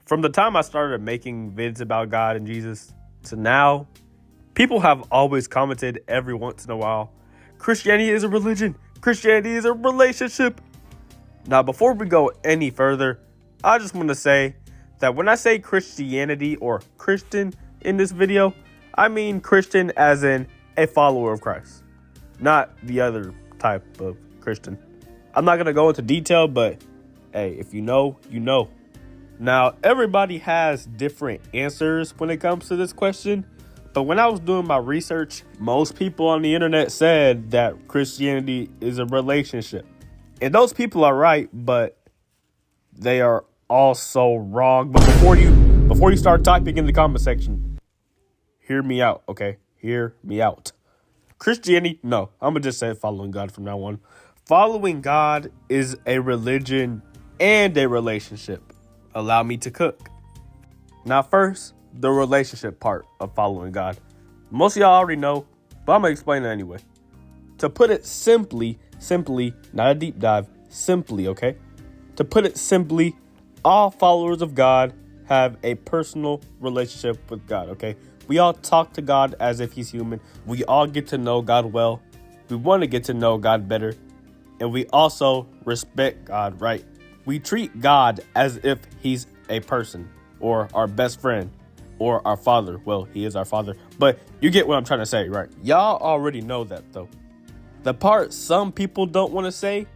From the time I started making vids about God and Jesus to now, people have always commented every once in a while, Christianity is a religion. Christianity is a relationship. Now, before we go any further, I just want to say that when I say Christianity or Christian in this video, I mean Christian as in a follower of Christ, not the other type of Christian. I'm not going to go into detail, but hey, if you know, you know. Now, everybody has different answers when it comes to this question, but when I was doing my research, most people on the internet said that Christianity is a relationship. And those people are right, but they are also wrong. But before you start typing in the comment section, hear me out, okay? Hear me out. Christianity, no, I'm going to just say following God from now on. Following God is a religion and a relationship. Allow me to cook. Now, first, the relationship part of following God. Most of y'all already know, but I'm going to explain it anyway. To put it simply, not a deep dive, simply, okay? To put it simply, all followers of God have a personal relationship with God, okay? We all talk to God as if he's human. We all get to know God well. We want to get to know God better. And we also respect God, right? We treat God as if he's a person or our best friend or our father. Well, he is our father, but you get what I'm trying to say, right? Y'all already know that, though. The part some people don't want to say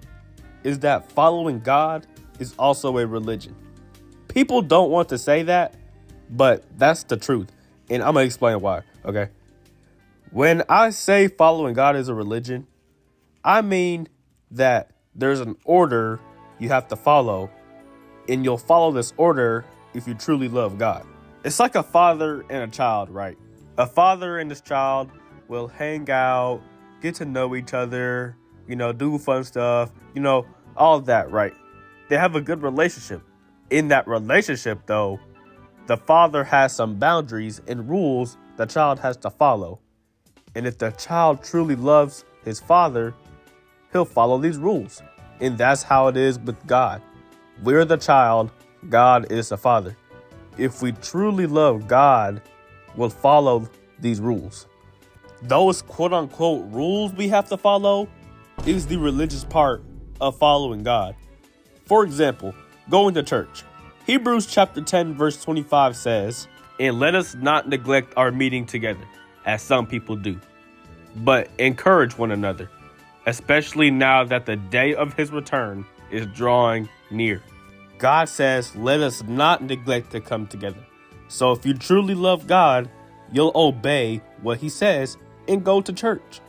is that following God is also a religion. People don't want to say that, but that's the truth. And I'm going to explain why, okay? When I say following God is a religion, I mean that there's an order you have to follow, and you'll follow this order if you truly love God. It's like a father and a child, right? A father and his child will hang out, get to know each other, do fun stuff, all of that, right? They have a good relationship. In that relationship, though, the father has some boundaries and rules the child has to follow. And if the child truly loves his father, he'll follow these rules. And that's how it is with God. We're the child, God is the father. If we truly love God, we'll follow these rules. Those quote-unquote rules we have to follow is the religious part of following God. For example, going to church. Hebrews chapter 10 verse 25 says, "And let us not neglect our meeting together, as some people do, but encourage one another, especially now that the day of his return is drawing near." God says, let us not neglect to come together. So if you truly love God, you'll obey what he says and go to church.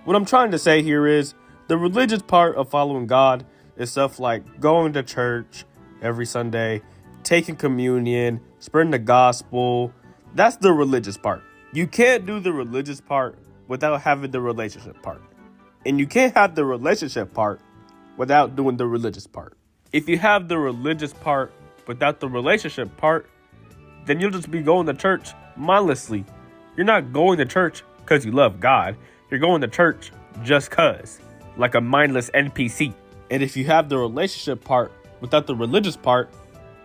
What I'm trying to say here is the religious part of following God is stuff like going to church every Sunday, taking communion, spreading the gospel. That's the religious part. You can't do the religious part without having the relationship part. And you can't have the relationship part without doing the religious part. If you have the religious part without the relationship part, then you'll just be going to church mindlessly. You're not going to church because you love God. You're going to church just cause, like a mindless NPC. And if you have the relationship part without the religious part,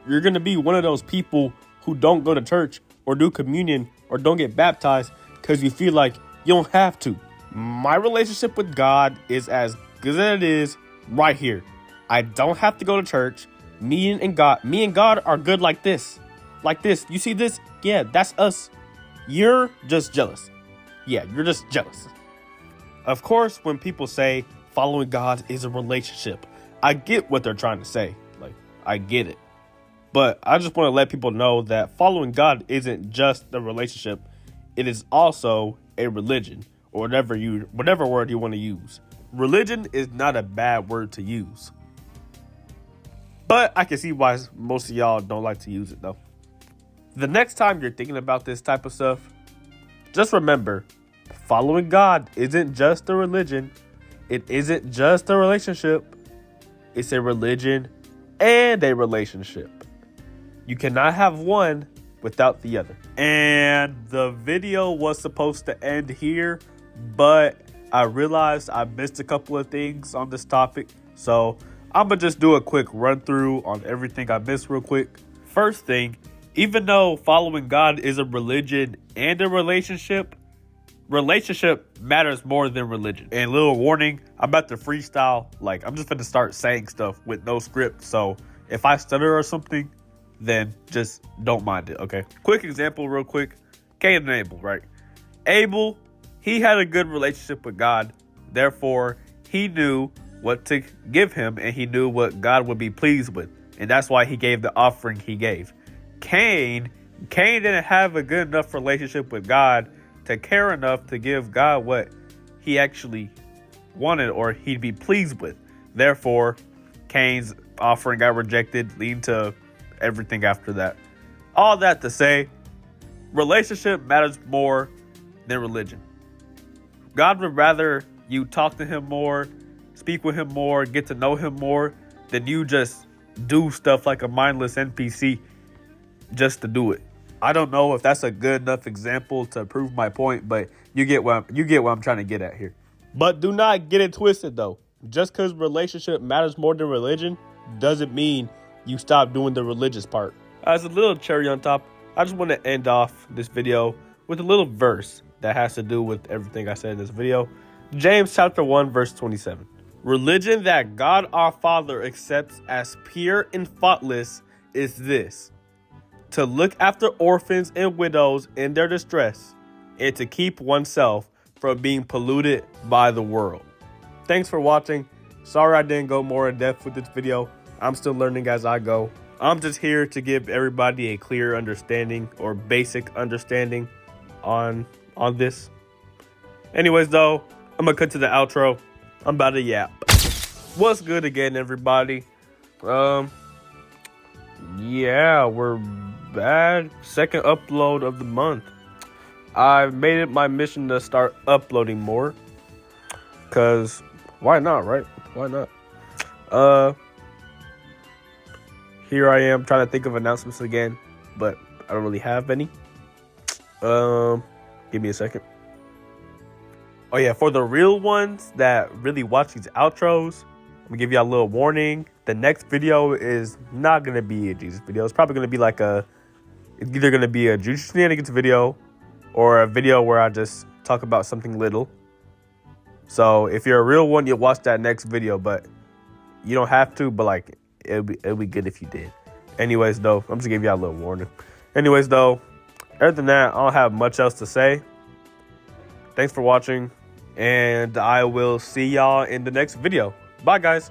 you're going to be one of those people who don't go to church or do communion or don't get baptized because you feel like you don't have to. My relationship with God is as good as it is right here. I don't have to go to church. Me and God are good like this. Like this. You see this? Yeah, that's us. You're just jealous. Yeah, you're just jealous. Of course, when people say following God is a relationship, I get what they're trying to say. Like, I get it. But I just want to let people know that following God isn't just a relationship. It is also a religion, or whatever word you want to use. Religion is not a bad word to use. But I can see why most of y'all don't like to use it, though. The next time you're thinking about this type of stuff, just remember, following God isn't just a religion. It isn't just a relationship. It's a religion and a relationship. You cannot have one without the other. And the video was supposed to end here, but I realized I missed a couple of things on this topic. So I'm going to just do a quick run through on everything I missed real quick. First thing, even though following God is a religion and a relationship matters more than religion. And little warning, I'm about to freestyle. Like, I'm just going to start saying stuff with no script. So if I stutter or something, then just don't mind it, okay? Quick example, real quick. Cain and Abel, right? Abel, he had a good relationship with God. Therefore, he knew what to give him, and he knew what God would be pleased with. And that's why he gave the offering he gave. Cain didn't have a good enough relationship with God to care enough to give God what he actually wanted or he'd be pleased with. Therefore, Cain's offering got rejected, leading to everything after that. All that to say, relationship matters more than religion. God would rather you talk to him more, speak with him more, get to know him more, than you just do stuff like a mindless NPC just to do it. I don't know if that's a good enough example to prove my point, but you get what I'm trying to get at here. But do not get it twisted though. Just because relationship matters more than religion doesn't mean you stop doing the religious part. As a little cherry on top, I just want to end off this video with a little verse that has to do with everything I said in this video. James chapter 1 verse 27. Religion that God our Father accepts as pure and faultless is this: to look after orphans and widows in their distress, and to keep oneself from being polluted by the world. Thanks for watching. Sorry I didn't go more in depth with this video. I'm still learning as I go. I'm just here to give everybody a clear understanding or basic understanding on this. Anyways though, I'm gonna cut to the outro. I'm about to yap. What's good again, everybody? Yeah, we're back. Second upload of the month. I've made it my mission to start uploading more. Cause why not, right? Why not? Here I am trying to think of announcements again, but I don't really have any. Give me a second. Oh yeah, for the real ones that really watch these outros, I'm gonna give you a little warning. The next video is not gonna be a Jesus video. It's probably gonna be like it's either gonna be a Juicy Shenanigans video or a video where I just talk about something little. So if you're a real one, you'll watch that next video, but you don't have to, but like it'll be good if you did. Anyways though, I'm just giving you a little warning. Anyways though, other than that, I don't have much else to say. Thanks for watching, and I will see y'all in the next video. Bye guys.